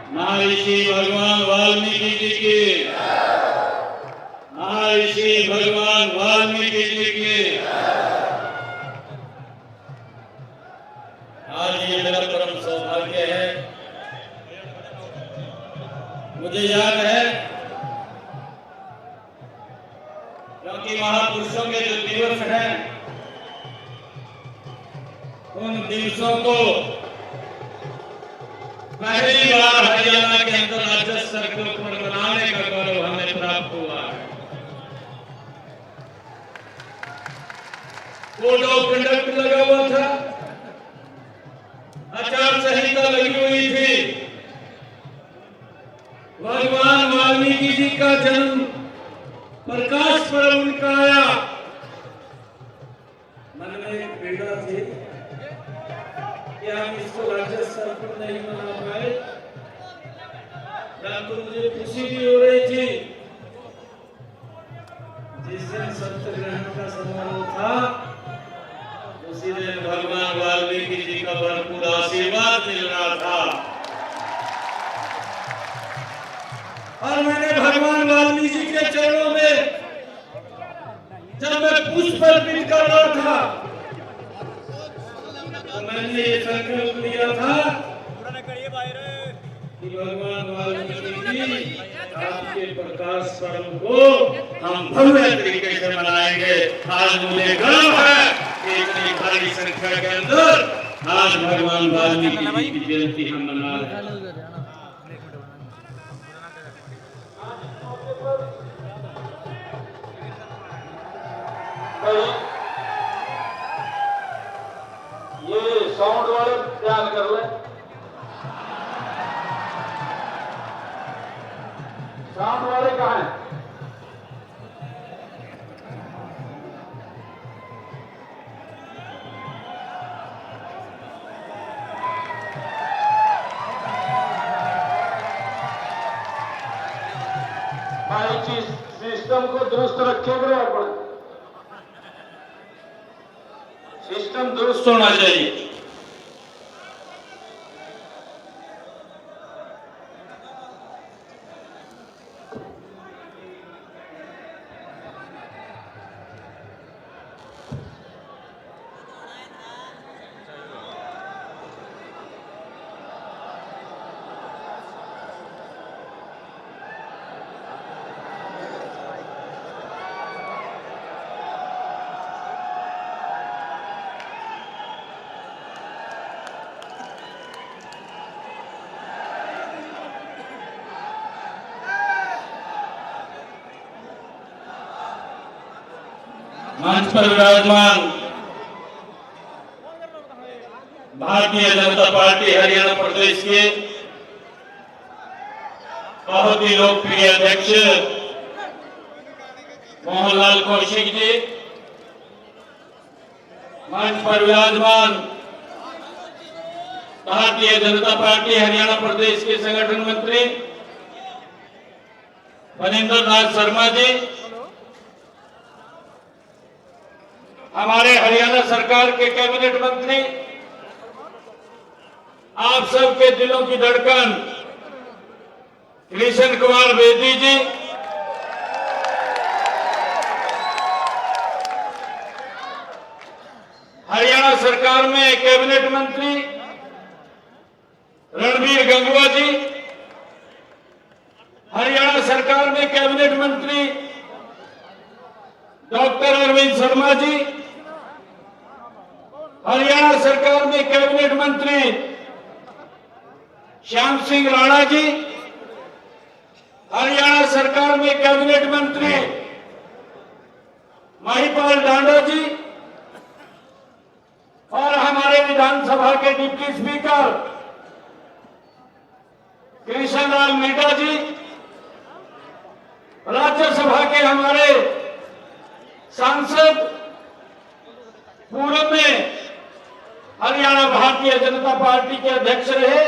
महर्षि भगवान वाल्मीकि जी की, महर्षि भगवान वाल्मीकि जी की। आज ये मेरा परम सौभाग्य है। मुझे याद है क्योंकि महापुरुषों के जो दिवस हैं उन दिवसों को पहली बार हरियाणा के अंदर राज्य सड़कों पर बनाने का गौरव हमें प्राप्त हुआ है। कोड ऑफ कंडक्ट लगा हुआ था, आचार संहिता लगी हुई थी। भगवान वाल्मीकि जी का जन्म प्रकाश पर्व उनका आया। मन में एक पीड़ा थी कि हम इसको राज्य स्तर पर नहीं मना पाए, परंतु मुझे खुशी भी हो रही थी। जिस दिन सत्यग्रहण का समारोह था उसी दिन भगवान वाल्मीकि जी का भरपूर आशीर्वाद मिल रहा था और मैंने भगवान वाल्मीकि जी के चरणों में जब मैं पुष्प अर्पित कर रहा था तो मैंने ये संकल्प लिया था कि भगवान वाल्मीकि जी आपके प्रकाश पर्व को हम भव्य तरीके से मनाएंगे। आज मुझे गर्व है कि इतनी भारी संख्या के अंदर आज भगवान वाल्मीकि जी की जयंती हम मना रहे हैं। ये साउंड वाले ध्यान कर ले, साउंड वाले कहाँ हैं? भाई जी सिस्टम को दुरुस्त रखेगा, अपना सिस्टम दुरुस्त होना चाहिए। मंच पर विराजमान भारतीय जनता पार्टी हरियाणा प्रदेश के बहुत ही लोकप्रिय अध्यक्ष मोहनलाल कौशिक जी, मंच पर विराजमान भारतीय जनता पार्टी हरियाणा प्रदेश के संगठन मंत्री मनिंदर नाथ शर्मा जी, हमारे हरियाणा सरकार के कैबिनेट मंत्री, आप सबके दिलों की धड़कन कृष्ण कुमार बेदी जी, हरियाणा सरकार में कैबिनेट मंत्री रणबीर गंगवा जी, हरियाणा सरकार में कैबिनेट मंत्री डॉक्टर अरविंद शर्मा जी, हरियाणा सरकार में कैबिनेट मंत्री श्याम सिंह राणा जी, हरियाणा सरकार में कैबिनेट मंत्री महिपाल डांडा जी और हमारे विधानसभा के डिप्टी स्पीकर कृष्णलाल मीणा जी, राज्यसभा के हमारे सांसद पूर्व में हरियाणा भारतीय जनता पार्टी के अध्यक्ष रहे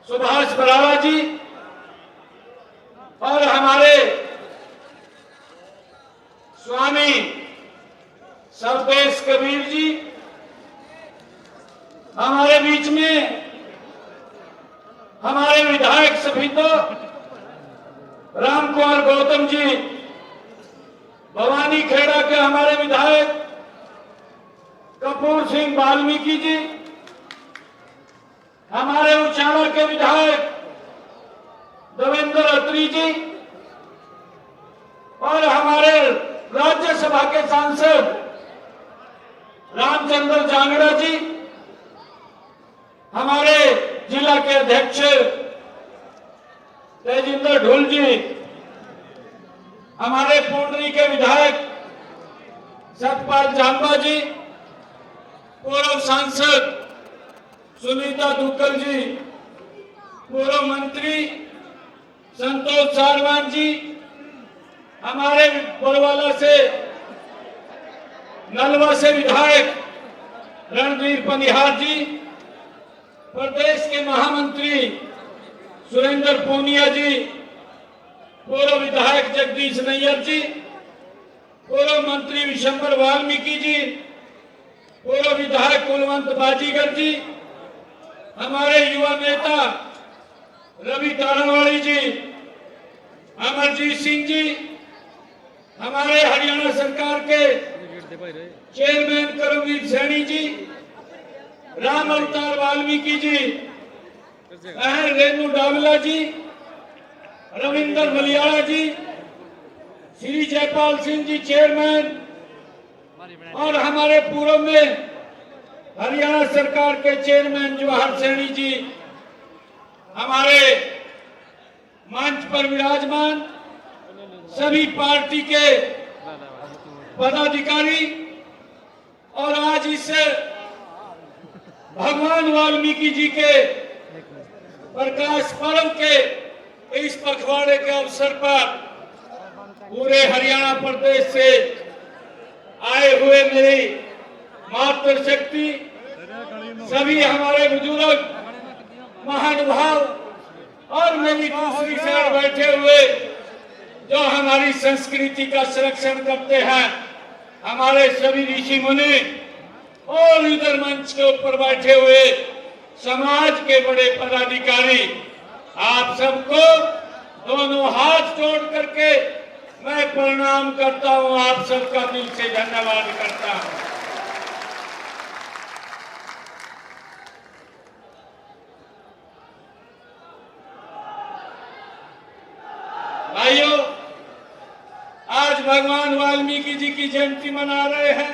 सुभाष बराला जी और हमारे स्वामी सर्वेश कबीर जी, हमारे बीच में हमारे विधायक सभी तो राम कुमार गौतम जी, भवानी खेड़ा के हमारे विधायक कपूर सिंह वाल्मीकि जी, हमारे उचाना के विधायक देवेंद्र अत्री जी और हमारे राज्यसभा के सांसद रामचंद्र जांगड़ा जी, हमारे जिला के अध्यक्ष तेजिंदर ढुल जी, हमारे पुंडरी के विधायक सतपाल जांबा जी, पूर्व सांसद सुनीता दुक्कल जी, पूर्व मंत्री संतोष सारवान जी, हमारे बड़वाला से नलवा से विधायक रणधीर पनिहार जी, प्रदेश के महामंत्री सुरेंद्र पूनिया जी, पूर्व विधायक जगदीश नैयर जी, पूर्व मंत्री विशंबर वाल्मीकि जी, पूर्व विधायक कुलवंत बाजीगर जी, हमारे युवा नेता रवि तारावाड़ी जी, अमरजीत सिंह जी, हमारे हरियाणा सरकार के चेयरमैन करमवीर सैनी जी, राम अवतार वाल्मीकि जी, रेणु डावला जी, रविंदर मलियाला जी, श्री जयपाल सिंह जी चेयरमैन, और हमारे पूर्व में हरियाणा सरकार के चेयरमैन जवाहर सैनी जी, हमारे मंच पर विराजमान सभी पार्टी के पदाधिकारी और आज इस भगवान वाल्मीकि जी के प्रकाश पर्व के इस पखवाड़े के अवसर पर पूरे हरियाणा प्रदेश से आए हुए मेरी मातृशक्ति, सभी हमारे बुजुर्ग महानुभाव और मेरी दूसरी साइड बैठे हुए जो हमारी संस्कृति का संरक्षण करते हैं, हमारे सभी ऋषि मुनि और इधर मंच के ऊपर बैठे हुए समाज के बड़े पदाधिकारी, आप सबको दोनों हाथ जोड़ करके मैं प्रणाम करता हूं, आप सबका दिल से धन्यवाद करता हूं। भाइयों, आज भगवान वाल्मीकि जी की जयंती मना रहे हैं,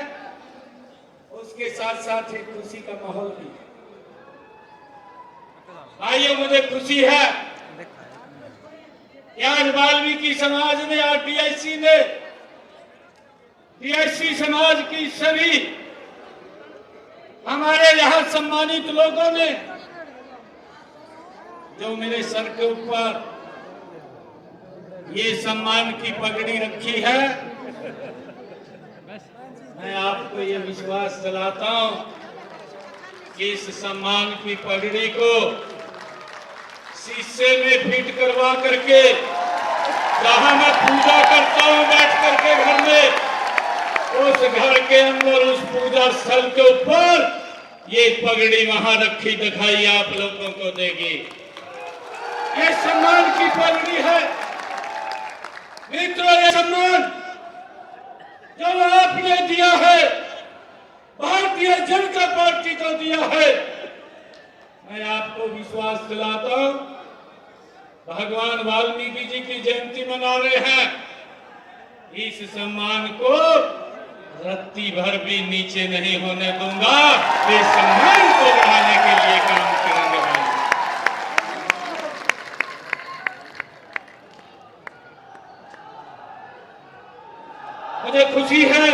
उसके साथ साथ एक खुशी का माहौल भी है। भाइयों, मुझे खुशी है कि आज वाल्मीकि समाज ने और टीएससी समाज की सभी हमारे यहाँ सम्मानित लोगों ने जो मेरे सर के ऊपर ये सम्मान की पगड़ी रखी है, मैं आपको ये विश्वास दिलाता हूं कि इस सम्मान की पगड़ी को शीशे में फिट करवा करके जहां मैं पूजा करता हूं बैठ करके घर में, उस घर के अंदर उस पूजा स्थल के ऊपर ये पगड़ी वहां रखी दिखाई आप लोगों को देगी। ये सम्मान की पगड़ी है मित्रों, ये सम्मान जो आपने दिया है, भारतीय जनता पार्टी को दिया है, मैं आपको विश्वास दिलाता हूं, भगवान वाल्मीकि जी की जयंती मना रहे हैं, इस सम्मान को रत्ती भर भी नीचे नहीं होने दूंगा, इस सम्मान को बढ़ाने के लिए काम करेंगे। मुझे खुशी है,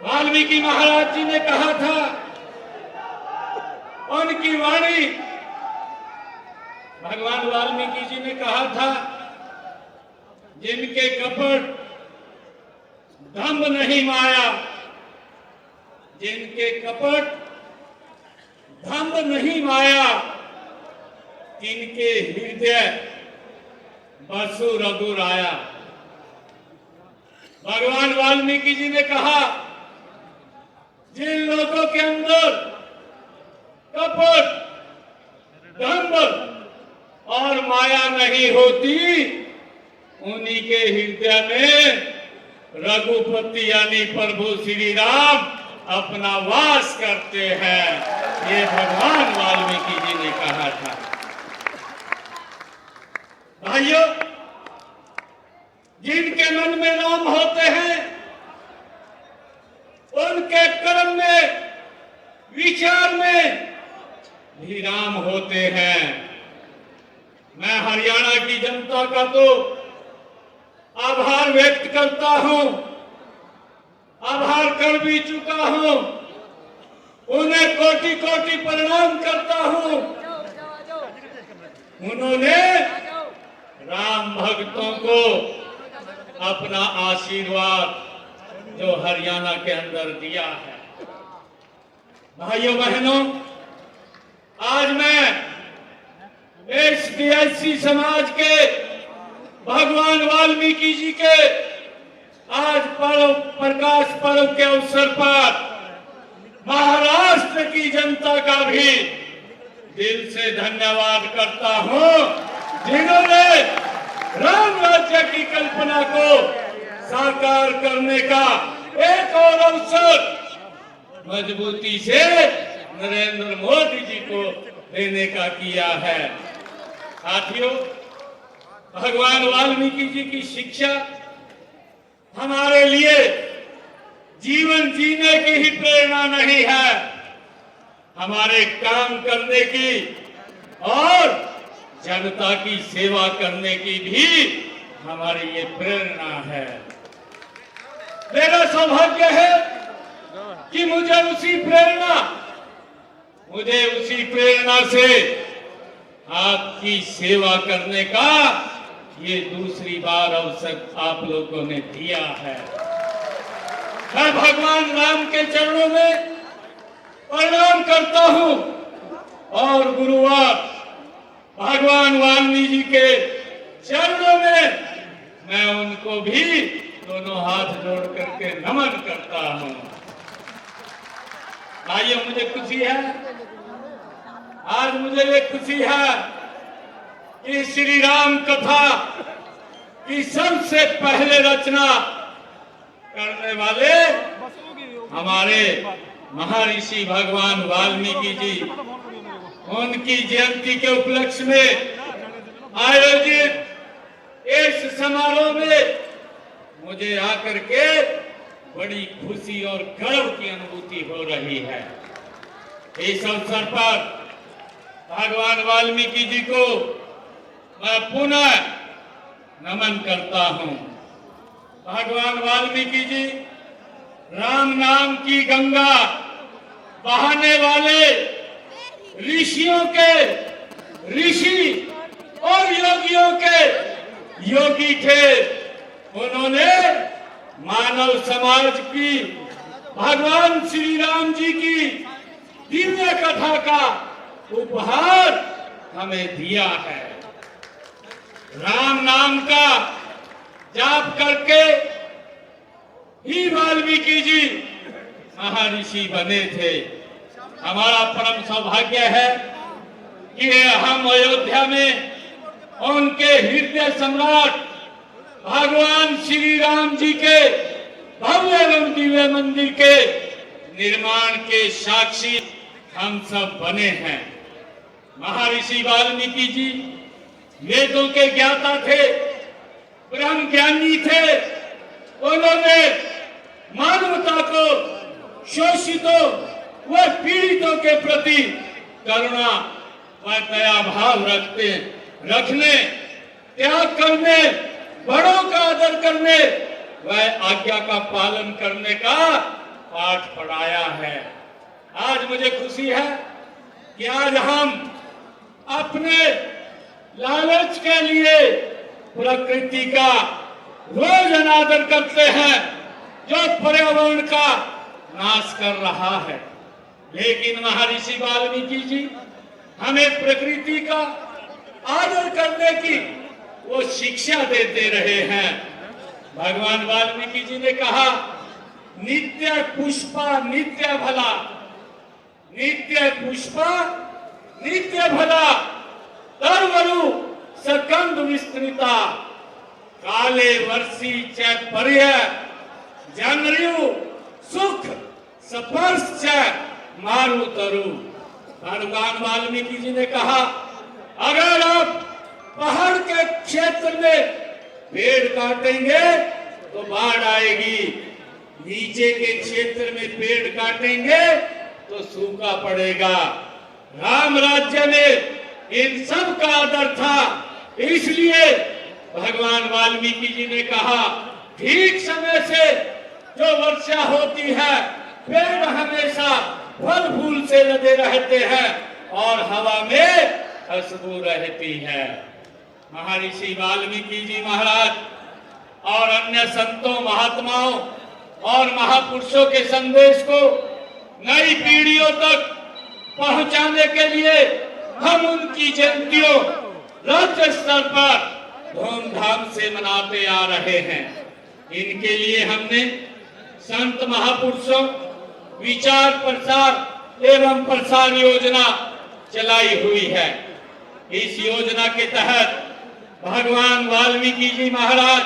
वाल्मीकि महाराज जी ने कहा था, उनकी वाणी भगवान वाल्मीकि जी ने कहा था, जिनके कपट दंभ नहीं माया, जिनके कपट दंभ नहीं माया, तिनके हृदय बसु रघुर आया। भगवान वाल्मीकि जी ने कहा, जिन लोगों के अंदर कपट दंभ और माया नहीं होती, उन्हीं के हृदय में रघुपति यानी प्रभु श्री राम अपना वास करते हैं। ये भगवान वाल्मीकि जी ने कहा था। भाइयों, जिनके मन में राम होते हैं उनके कर्म में, विचार में भी राम होते हैं। मैं हरियाणा की जनता का तो आभार व्यक्त करता हूं, आभार कर भी चुका हूं, उन्हें कोटि कोटि प्रणाम करता हूं। उन्होंने राम भक्तों को अपना आशीर्वाद जो हरियाणा के अंदर दिया है। भाइयों बहनों, आज मैं एसडीएससी समाज के भगवान वाल्मीकि जी के आज पर्व, प्रकाश पर्व के अवसर पर महाराष्ट्र की जनता का भी दिल से धन्यवाद करता हूं, जिन्होंने राम राज्य की कल्पना को साकार करने का एक और अवसर मजबूती से नरेंद्र मोदी जी को देने का किया है। साथियों, भगवान वाल्मीकि जी की शिक्षा हमारे लिए जीवन जीने की ही प्रेरणा नहीं है, हमारे काम करने की और जनता की सेवा करने की भी हमारी ये प्रेरणा है। मेरा सौभाग्य है कि मुझे उसी प्रेरणा से आपकी सेवा करने का ये दूसरी बार अवसर आप लोगों ने दिया है। मैं भगवान राम के चरणों में प्रणाम करता हूं और गुरुवार भगवान वाल्मीकि जी के चरणों में मैं उनको भी दोनों हाथ जोड़ करके नमन करता हूं। आइए, मुझे खुशी है, आज मुझे ये खुशी है कि श्री राम कथा की सबसे पहले रचना करने वाले हमारे महर्षि भगवान वाल्मीकि जी, उनकी जयंती के उपलक्ष्य में आयोजित इस समारोह में मुझे आकर के बड़ी खुशी और गर्व की अनुभूति हो रही है। इस अवसर पर भगवान वाल्मीकि जी को मैं पुनः नमन करता हूं। भगवान वाल्मीकि जी राम नाम की गंगा बहाने वाले ऋषियों के ऋषि और योगियों के योगी थे। उन्होंने मानव समाज की भगवान श्री राम जी की दिव्य कथा का उपहार हमें दिया है। राम नाम का जाप करके ही वाल्मीकि जी महर्षि बने थे। हमारा परम सौभाग्य है कि हम अयोध्या में उनके हृदय सम्राट भगवान श्री राम जी के भव्य एवं दिव्य मंदिर के निर्माण के साक्षी हम सब बने हैं। महर्षि वाल्मीकि जी वेदों के ज्ञाता थे, ब्रह्म ज्ञानी थे। उन्होंने मानवता को, शोषितों व पीड़ितों के प्रति करुणा व दया भाव रखने, त्याग करने, बड़ों का आदर करने व आज्ञा का पालन करने का पाठ पढ़ाया है। आज मुझे खुशी है कि आज हम अपने लालच के लिए प्रकृति का रोज अनादर करते हैं, जो पर्यावरण का नाश कर रहा है। लेकिन महर्षि वाल्मीकि जी हमें प्रकृति का आदर करने की वो शिक्षा देते रहे हैं। भगवान वाल्मीकि जी ने कहा, नित्य पुष्पा नित्य भला, नित्य पुष्पा नित्य भला तरवरु सकंद विस्तृता काले वर्षी चैपर्य जनरयु सुख स्पर्श मारु तरु। भगवान वाल्मीकि जी ने कहा, अगर आप पहाड़ के क्षेत्र में पेड़ काटेंगे तो बाढ़ आएगी, नीचे के क्षेत्र में पेड़ काटेंगे तो सूखा पड़ेगा। राम राज्य में इन सब का आदर था, इसलिए भगवान वाल्मीकि जी ने कहा, ठीक समय से जो वर्षा होती है, पेड़ हमेशा फल फूल से लदे रहते हैं और हवा में खुशबू रहती है। महर्षि वाल्मीकि जी महाराज और अन्य संतों, महात्माओं और महापुरुषों के संदेश को नई पीढ़ियों तक पहुंचाने के लिए हम उनकी जयंतियों राज्य स्तर पर धूमधाम से मनाते आ रहे हैं। इनके लिए हमने संत महापुरुषों विचार प्रसार एवं प्रसार योजना चलाई हुई है। इस योजना के तहत भगवान वाल्मीकि जी महाराज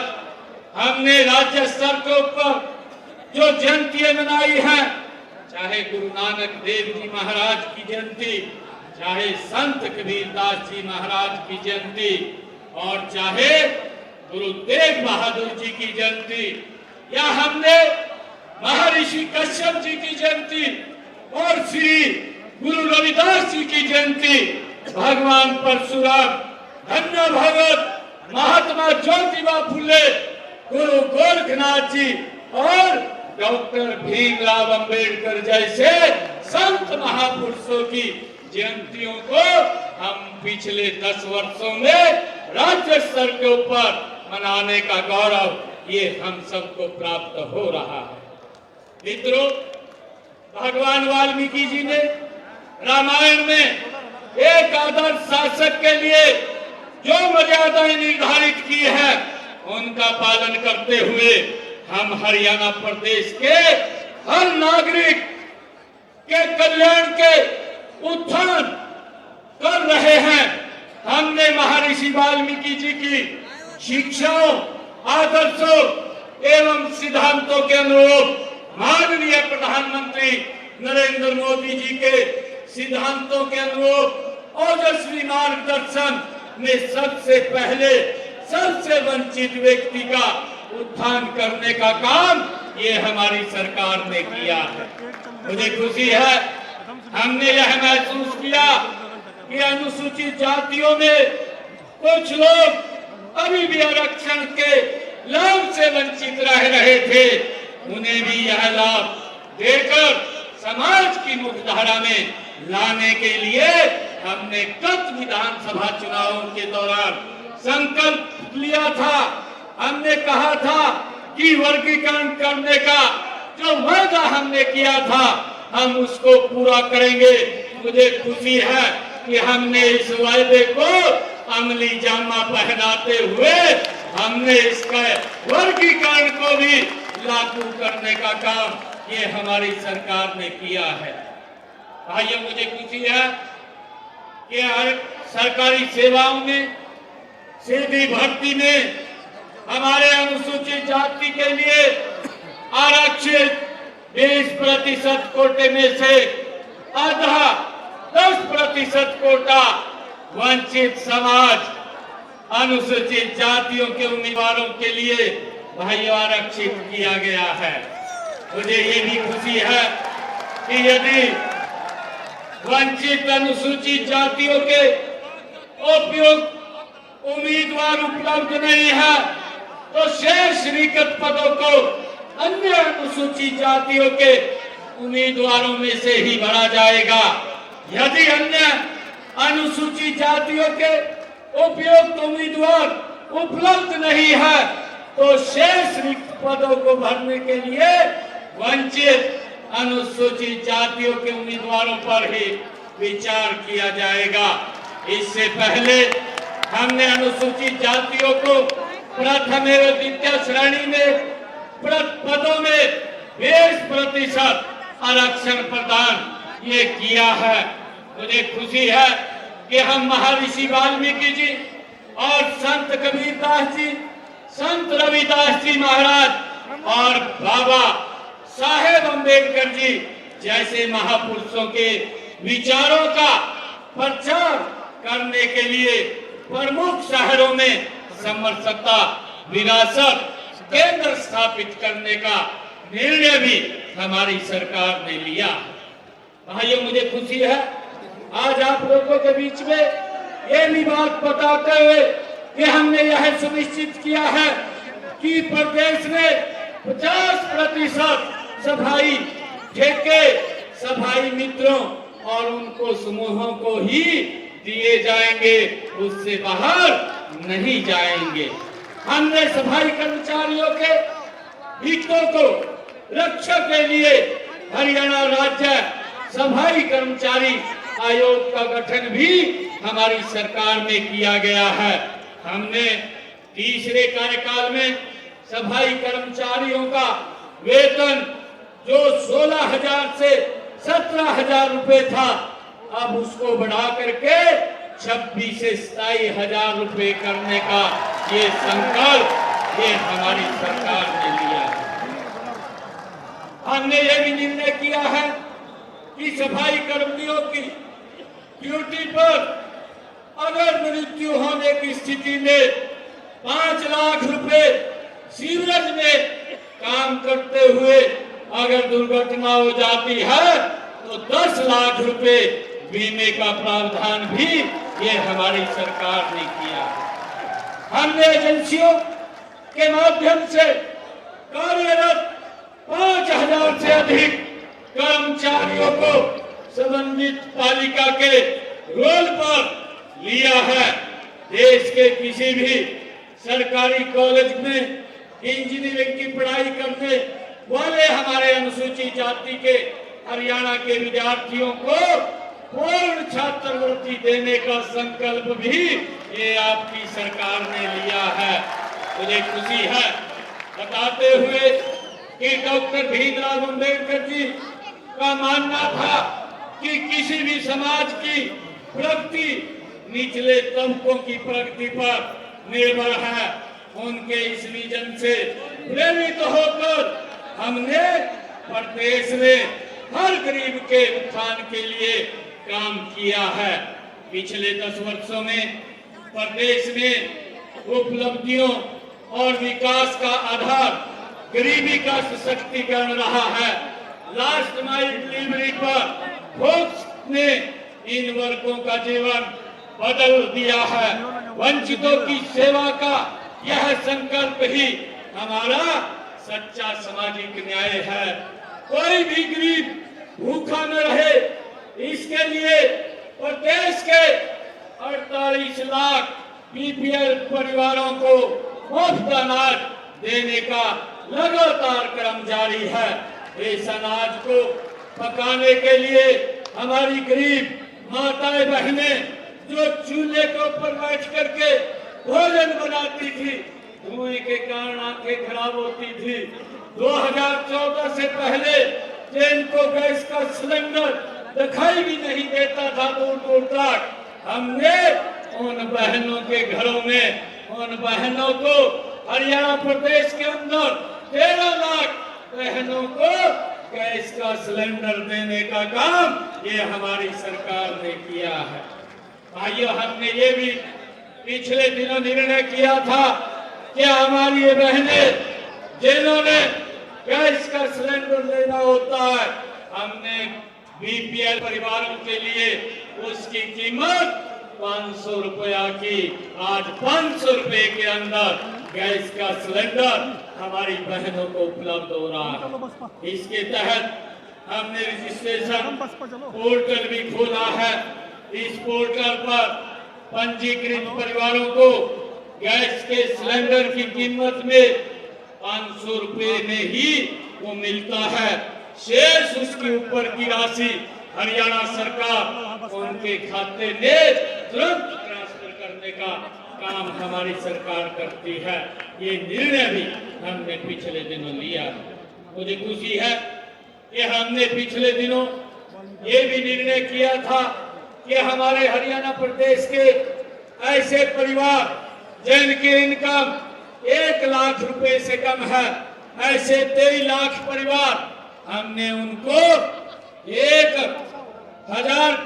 हमने राज्य स्तर के ऊपर जो जयंतियां मनाई हैं, चाहे गुरु नानक देव जी महाराज की जयंती, चाहे संत कबीरदास जी महाराज की जयंती और चाहे गुरु तेग बहादुर जी की जयंती, या हमने महर्षि कश्यप जी की जयंती और श्री गुरु रविदास जी की जयंती, भगवान परशुराम, धन्य भगत महात्मा ज्योतिबा फुले, गुरु गोरखनाथ जी और डॉक्टर भीमराव अंबेडकर जैसे संत महापुरुषों की जयंतियों को हम पिछले 10 वर्षों में राज्य स्तर के ऊपर मनाने का गौरव ये हम सबको प्राप्त हो रहा है। मित्रों, भगवान वाल्मीकि जी ने रामायण में एक आदर्श शासक के लिए जो मर्यादाएं निर्धारित की है, उनका पालन करते हुए हम हरियाणा प्रदेश के हर नागरिक के कल्याण के उत्थान कर रहे हैं। हमने महर्षि वाल्मीकि जी की शिक्षाओं, आदर्शों एवं सिद्धांतों के अनुरूप माननीय प्रधानमंत्री नरेंद्र मोदी जी के सिद्धांतों के अनुरूप ओजस्वी मार्गदर्शन में सबसे पहले सबसे वंचित व्यक्ति का उत्थान करने का काम ये हमारी सरकार ने किया है। मुझे खुशी है, हमने यह महसूस किया कि अनुसूचित जातियों में कुछ लोग अभी भी आरक्षण के लाभ से वंचित रह रहे थे, उन्हें भी यह लाभ देकर समाज की मुख्यधारा में लाने के लिए हमने गत विधानसभा चुनावों के दौरान संकल्प लिया था। हमने कहा था कि वर्गीकरण करने का जो वादा हमने किया था, हम उसको पूरा करेंगे। मुझे खुशी है कि हमने इस वायदे को अमली जामा पहनाते हुए हमने इसका वर्गीकरण को भी लागू करने का काम ये हमारी सरकार ने किया है। भाइयों, मुझे खुशी है कि हर सरकारी सेवाओं में सीधी भर्ती में हमारे अनुसूचित जाति के लिए आरक्षित 20% कोटे में से आधा 10% कोटा वंचित समाज अनुसूचित जातियों के उम्मीदवारों के लिए भाइयों आरक्षित किया गया है। मुझे ये भी खुशी है कि यदि वंचित अनुसूचित जातियों के उपयुक्त उम्मीदवार उपलब्ध नहीं है तो शेष रिक्त पदों को अन्य अनुसूचित जातियों के उम्मीदवारों में से ही भरा जाएगा। यदि अन्य अनुसूचित जातियों के उपयुक्त उम्मीदवार उपलब्ध नहीं है तो शेष रिक्त पदों को भरने के लिए वंचित अनुसूचित जातियों के उम्मीदवारों पर ही विचार किया जाएगा। इससे पहले हमने अनुसूचित जातियों को प्रथम एवं द्वितीय श्रेणी में पदों में 20% आरक्षण प्रदान ये किया है। मुझे खुशी है कि हम महर्षि वाल्मीकि जी और संत कबीरदास जी, संत रविदास जी महाराज और बाबा साहेब अम्बेडकर जी जैसे महापुरुषों के विचारों का प्रचार करने के लिए प्रमुख शहरों में समरसता विरासत केंद्र स्थापित करने का निर्णय भी हमारी सरकार ने लिया। भाइयों, मुझे खुशी है आज आप लोगों के बीच में ये भी बात बताते हुए कि हमने यह सुनिश्चित किया है कि प्रदेश में 50% सफाई ठेके सफाई मित्रों और उनको समूहों को ही दिए जाएंगे, उससे बाहर नहीं जाएंगे। हमने सफाई कर्मचारियों के हितों को रक्षा के लिए हरियाणा राज्य सफाई कर्मचारी आयोग का गठन भी हमारी सरकार में किया गया है। हमने तीसरे कार्यकाल में सफाई कर्मचारियों का वेतन जो 16,000 से 17,000 रुपए था, अब उसको बढ़ा करके 26 से 27,000 रुपए करने का ये संकल्प ये हमारी सरकार ने लिया है। हमने ये भी निर्णय किया है कि सफाई कर्मियों की ड्यूटी पर अगर मृत्यु होने की स्थिति में 5 लाख रुपए सीवरेज में काम करते हुए अगर दुर्घटना हो जाती है तो 10 लाख रुपए बीमे का प्रावधान भी ये हमारी सरकार ने किया। हमने एजेंसियों के माध्यम से कार्यरत 5,000 से अधिक कर्मचारियों को संबंधित पालिका के रोल पर लिया है। देश के किसी भी सरकारी कॉलेज में इंजीनियरिंग की पढ़ाई करने वाले हमारे अनुसूचित जाति के हरियाणा के विद्यार्थियों को पूर्ण छात्रवृत्ति देने का संकल्प भी ये आपकी सरकार ने लिया है। मुझे खुशी है बताते हुए कि डॉक्टर भीमराव अम्बेडकर जी का मानना था कि किसी भी समाज की प्रगति निचले तबकों की प्रगति पर निर्भर है। उनके इस विजन से प्रेरित होकर हमने प्रदेश में हर गरीब के उत्थान के लिए काम किया है। पिछले 10 वर्षों में प्रदेश में उपलब्धियों और विकास का आधार गरीबी का सशक्तिकरण रहा है। लास्ट माइल डिलीवरी पर फोक्स ने इन वर्गों का जीवन बदल दिया है। वंचितों की सेवा का यह संकल्प ही हमारा सच्चा सामाजिक न्याय है। कोई भी गरीब भूखा न रहे, इसके लिए प्रदेश के 48 लाख बीपीएल परिवारों को मुफ्त अनाज देने का लगातार क्रम जारी है। इस अनाज को पकाने के लिए हमारी गरीब माताएं बहनें जो चूल्हे के ऊपर बैठ करके भोजन बनाती थी, धुएं के कारण आंखें खराब होती थी। 2014 से पहले जिनको गैस का सिलेंडर दिखाई भी नहीं देता था दूर दूर तक, हमने उन बहनों के घरों में उन बहनों को हरियाणा प्रदेश के अंदर 13 लाख बहनों को गैस का सिलेंडर देने का काम ये हमारी सरकार ने किया है। भाइयों, हमने ये भी पिछले दिनों निर्णय किया था कि हमारी ये बहनें जिन्होंने गैस का सिलेंडर लेना होता है, हमने बीपीएल परिवारों के लिए उसकी कीमत 500 रुपया की आज 500 रुपए के अंदर गैस का सिलेंडर हमारी बहनों को उपलब्ध हो रहा है। इसके तहत हमने रजिस्ट्रेशन पोर्टल भी खोला है। इस पोर्टल पर पंजीकृत परिवारों को गैस के सिलेंडर की कीमत में 500 रुपए में ही वो मिलता है। शेष उसके ऊपर की राशि हरियाणा सरकार उनके खाते में तुरंत ट्रांसफर करने का काम हमारी सरकार करती है। ये निर्णय भी हमने पिछले दिनों लिया। मुझे खुशी है कि हमने पिछले दिनों ये भी निर्णय किया था कि हमारे हरियाणा प्रदेश के ऐसे परिवार जिनकी इनकम 1 लाख रुपए से कम है, ऐसे 23 लाख परिवार, हमने उनको 1000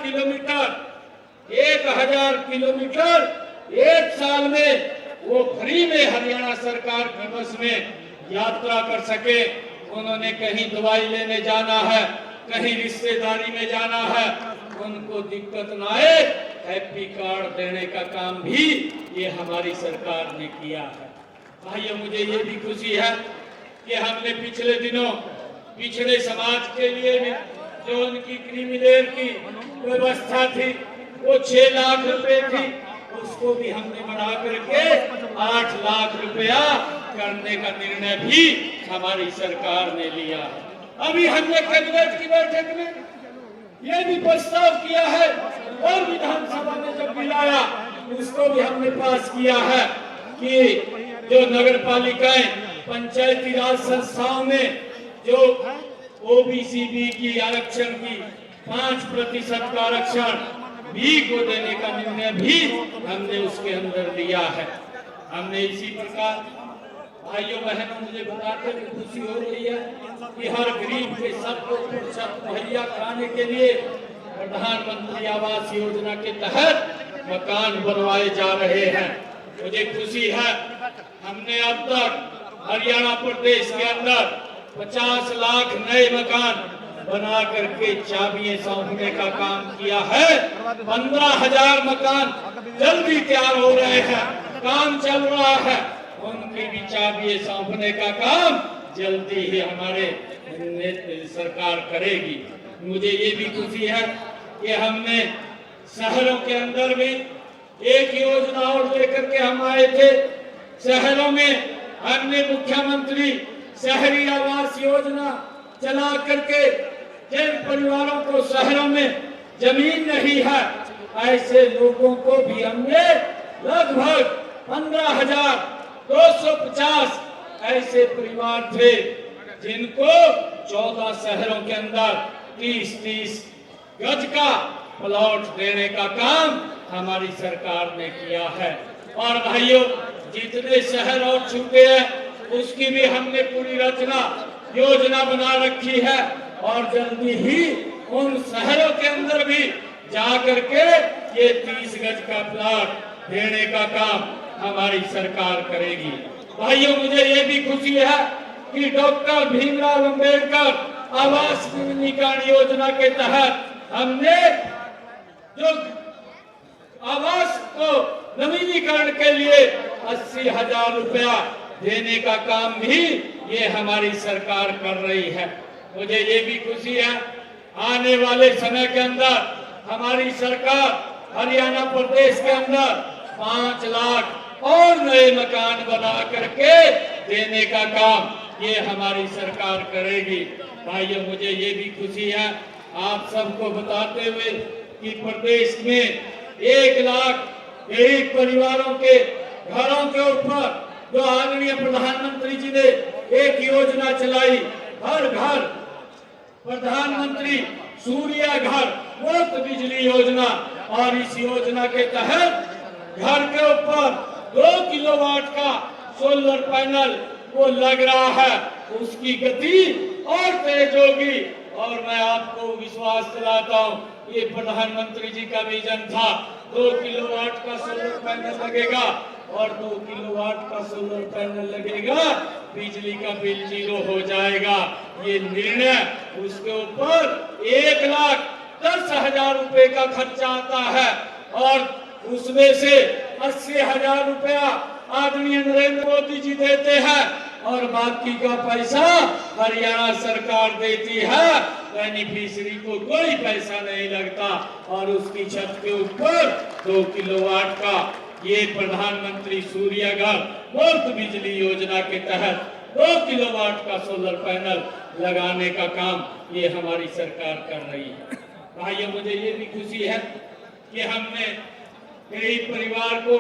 किलोमीटर 1 साल में वो फ्री में हरियाणा सरकार की बस में यात्रा कर सके। उन्होंने कहीं दवाई लेने जाना है, कहीं रिश्तेदारी में जाना है, उनको दिक्कत ना आए, हैप्पी कार्ड देने का काम भी ये हमारी सरकार ने किया है। भाइयों, मुझे ये भी खुशी है कि हमने पिछले दिनों पिछड़े समाज के लिए भी जो उनकी क्रिमिनल की व्यवस्था थी वो 6 लाख रुपए थी, उसको भी हमने बढ़ा करके 8 लाख रुपया करने का निर्णय भी हमारी सरकार ने लिया है। अभी हमने कैबिनेट की बैठक में ये भी प्रस्ताव किया है और विधानसभा में जब भी लाया उसको भी हमने पास किया है कि जो नगर पालिकाएं पंचायती राज संस्थाओं में जो ओबीसी बी की आरक्षण की 5% का आरक्षण बी को देने का निर्णय भी हमने उसके अंदर लिया है। हमने इसी प्रकार भाइयों बहनों, मुझे बताते हुए खुशी हो रही है कि हर गरीब के सबको छत मुहैया कराने के लिए प्रधानमंत्री आवास योजना के तहत मकान बनवाए जा रहे हैं। मुझे खुशी है हमने अब तक हरियाणा प्रदेश के अंदर 50 लाख नए मकान बना करके चाबियां सौंपने का काम किया है। 15,000 मकान जल्दी तैयार हो रहे हैं, काम चल रहा है, उनकी भी चाबियां सौंपने का काम जल्दी ही हमारे सरकार करेगी। मुझे ये भी खुशी है कि हमने शहरों के अंदर भी एक योजना और लेकर के हम आए थे। शहरों में हमने मुख्यमंत्री शहरी आवास योजना चला करके जिन परिवारों को शहरों में जमीन नहीं है ऐसे लोगों को भी हमने लगभग 15,250 ऐसे परिवार थे जिनको 14 शहरों के अंदर 30-30 गज का प्लॉट देने का काम हमारी सरकार ने किया है। और भाइयों, जितने शहर और छूटे हैं उसकी भी हमने पूरी रचना योजना बना रखी है और जल्दी ही उन शहरों के अंदर भी जा करके ये 30 गज का प्लॉट देने का काम हमारी सरकार करेगी। भाइयों, मुझे ये भी खुशी है कि डॉक्टर भीमराव अंबेडकर आवास नवीनीकरण योजना के तहत हमने जो आवास को नवीनीकरण के लिए 80,000 रुपया देने का काम भी ये हमारी सरकार कर रही है। मुझे ये भी खुशी है आने वाले समय के अंदर हमारी सरकार हरियाणा प्रदेश के अंदर 5 लाख और नए मकान बना करके देने का काम ये हमारी सरकार करेगी। भाइयों, मुझे ये भी खुशी है आप सबको बताते हुए कि प्रदेश में 1 लाख गरीब परिवारों के घरों के ऊपर जो आदरणीय प्रधानमंत्री जी ने एक योजना चलाई, हर घर प्रधानमंत्री सूर्य घर मुफ्त बिजली योजना, और इस योजना के तहत घर के ऊपर 2 किलोवाट का सोलर पैनल वो लग रहा है, उसकी गति और तेज होगी। और मैं आपको विश्वास दिलाता हूँ ये प्रधानमंत्री जी का विजन था 2 किलोवाट का सोलर पैनल लगेगा और 2 किलोवाट का सोलर पैनल लगेगा, बिजली का बिल 0 हो जाएगा। ये निर्णय उसके ऊपर 1,10,000 रुपए का खर्चा आता है और उसमें से 80,000 रुपया आदरणीय नरेंद्र मोदी जी देते हैं और बाकी का पैसा हरियाणा सरकार देती है। बेनिफिशियरी को कोई पैसा नहीं लगता और उसकी छत के ऊपर 2 किलोवाट का ये प्रधानमंत्री सूर्य घर मुफ्त बिजली योजना के तहत 2 किलोवाट का सोलर पैनल लगाने का काम ये हमारी सरकार कर रही है। भाइयों, मुझे ये भी खुशी है कि हमने गरीब परिवार को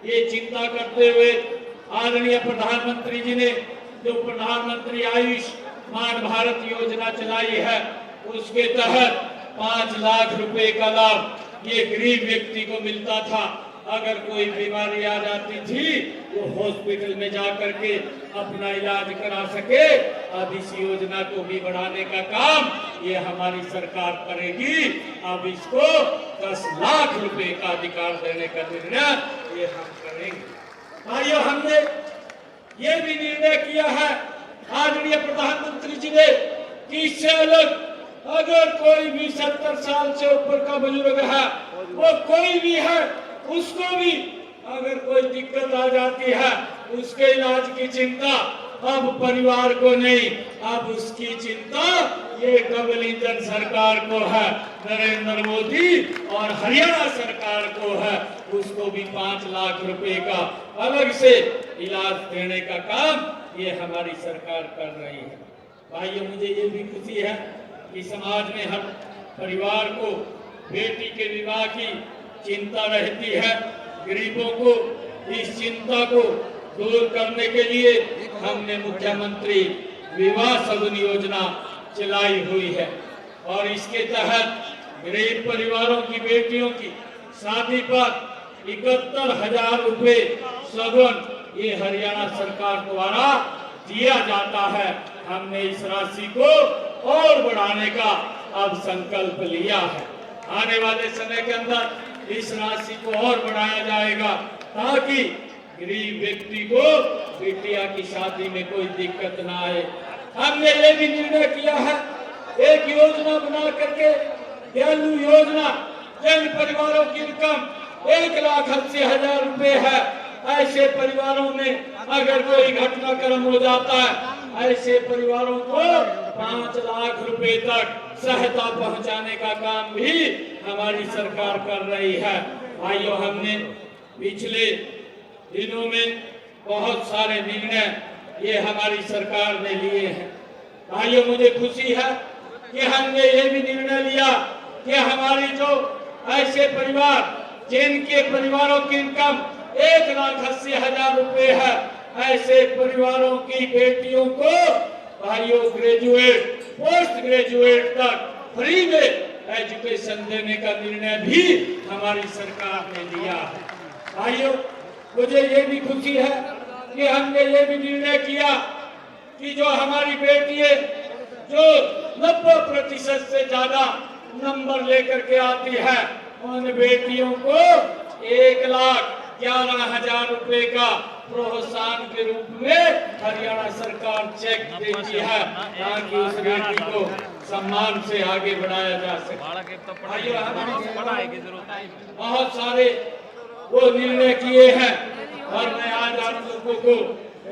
ये चिंता करते हुए आदरणीय प्रधानमंत्री जी ने जो प्रधानमंत्री आयुष्मान भारत योजना चलाई है उसके तहत 5 लाख रुपए का लाभ ये गरीब व्यक्ति को मिलता था। अगर कोई बीमारी आ जाती थी वो हॉस्पिटल में जा करके अपना इलाज करा सके। अब इस योजना को भी बढ़ाने का काम ये हमारी सरकार करेगी। अब इसको 10 लाख रुपए का अधिकार देने का निर्णय ये हम करेंगे। भाइयों, हमने ये भी निर्णय किया है आदरणीय प्रधानमंत्री जी ने कि इससे अलग अगर कोई भी 70 साल से ऊपर का बुजुर्ग है, वो कोई भी है, उसको भी अगर कोई दिक्कत आ जाती है उसके इलाज की चिंता अब परिवार को नहीं, अब उसकी चिंता ये डबल इंजन सरकार को है, नरेंद्र मोदी और हरियाणा सरकार को है। उसको भी 5 लाख रुपए का अलग से इलाज देने का काम ये हमारी सरकार कर रही है। भाइयों, मुझे ये भी खुशी है कि समाज में हर परिवार को बेटी के विवाह की चिंता रहती है। गरीबों को इस चिंता को दूर करने के लिए हमने मुख्यमंत्री विवाह सदन योजना चलाई हुई है और इसके तहत गरीब परिवारों की बेटियों की शादी पर 71,000 रुपए सगुन ये हरियाणा सरकार द्वारा दिया जाता है। हमने इस राशि को और बढ़ाने का अब संकल्प लिया है। आने वाले समय के अंदर इस राशि को और बढ़ाया जाएगा ताकि गरीब व्यक्ति को बिटिया की शादी में कोई दिक्कत ना आए। हमने ये भी निर्णय किया है एक योजना बना करके दयालु योजना, जिन परिवारों की इनकम 1,80,000 रुपए है, ऐसे परिवारों में अगर कोई घटनाक्रम हो जाता है ऐसे परिवारों को 5 लाख रुपए तक सहायता पहुंचाने का काम भी हमारी सरकार कर रही है। भाइयों, हमने पिछले दिनों में बहुत सारे निर्णय ये हमारी सरकार ने लिए हैं। भाइयों, मुझे खुशी है कि हमने ये भी निर्णय लिया कि हमारी जो ऐसे परिवार जिनके परिवारों की इनकम 1,80,000 रुपए है, ऐसे परिवारों की बेटियों को भाइयों ग्रेजुएट पोस्ट ग्रेजुएट तक फ्री में एजुकेशन देने का निर्णय भी हमारी सरकार ने लिया है। भाइयों, मुझे ये भी खुशी है कि हमने ये भी निर्णय किया कि जो हमारी बेटियां जो 90% से ज्यादा नंबर लेकर के आती है उन बेटियों को 1,11,000 रुपए का प्रोत्साहन के रूप में हरियाणा सरकार चेक देती है ताकि उस बेटी को सम्मान से आगे बढ़ाया जा सके। बहुत सारे वो निर्णय किए हैं और मैं आज आप लोगों को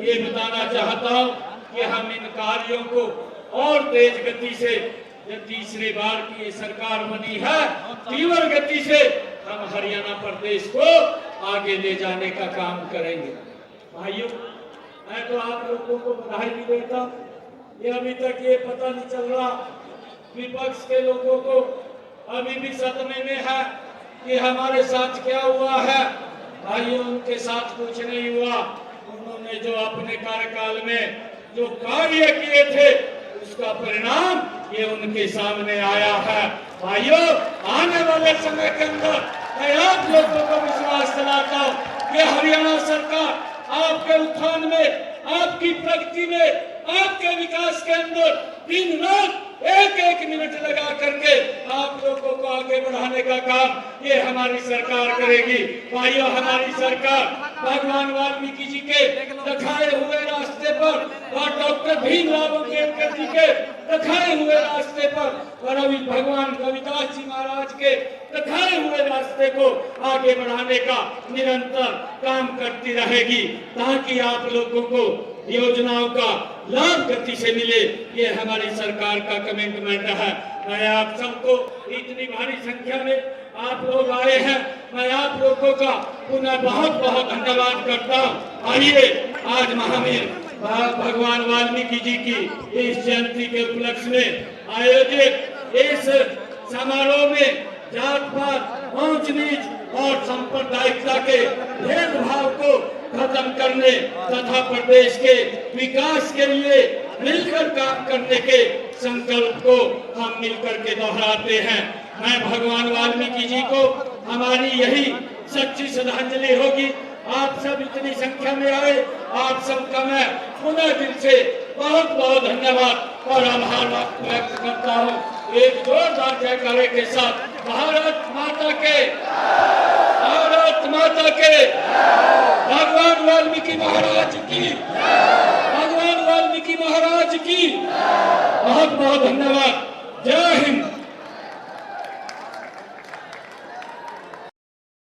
ये बताना चाहता हूँ कि हम इन कार्यों को और तेज गति से, जब तीसरी बार की सरकार बनी है, तीव्र गति से हम हरियाणा प्रदेश को आगे ले जाने का काम करेंगे। भाइयों, मैं तो आप लोगों को बधाई भी देता हूँ। ये अभी तक ये पता नहीं चल रहा, विपक्ष के लोगों को अभी भी सदमे में है कि हमारे साथ क्या हुआ है। भाइयों, उनके साथ कुछ नहीं हुआ। उन्होंने जो अपने कार्यकाल में जो कार्य किए थे उसका परिणाम ये उनके सामने आया है। भाइयों, आने वाले समय के अंदर मैं आप लोगों को विश्वास दिलाता हूँ कि हरियाणा सरकार आपके उत्थान में, आपकी प्रगति में, आपके विकास के अंदर दिन रात एक मिनट लगा करके आप लोगों को आगे बढ़ाने का काम ये हमारी सरकार करेगी। भाइयों, हमारी सरकार भगवान वाल्मीकि जी के दिखाए हुए रास्ते पर और डॉक्टर भीमराव अम्बेडकर जी के दिखाए हुए रास्ते पर और अभी भगवान रविदास जी महाराज के दिखाए हुए रास्ते को आगे बढ़ाने का निरंतर काम करती रहेगी ताकि आप लोगों को योजनाओं का लाभ गति से मिले। ये हमारी सरकार का कमिटमेंट है। मैं आप सबको इतनी भारी संख्या में आप लोग आए हैं, मैं आप लोगों का पुनः बहुत बहुत धन्यवाद करता हूँ। आइए, आज महावीर भगवान वाल्मीकि जी की इस जयंती के उपलक्ष्य में आयोजित इस समारोह में जात पात, ऊंच नीच और सांप्रदायिकता के भेदभाव को खत्म करने तथा प्रदेश के विकास के लिए मिलकर काम करने के संकल्प को हम मिलकर के दोहराते हैं। मैं भगवान वाल्मीकि जी को हमारी यही सच्ची श्रद्धांजलि होगी। आप सब इतनी संख्या में आए, आप सबका मैं पुनः दिल से बहुत बहुत धन्यवाद और आभार व्यक्त करता हूँ। एक जोरदार जयकारे के साथ भारत माता के, भारत माता के, भगवान वाल्मीकि महाराज की, भगवान वाल्मीकि महाराज की बहुत बहुत धन्यवाद। जय हिंद।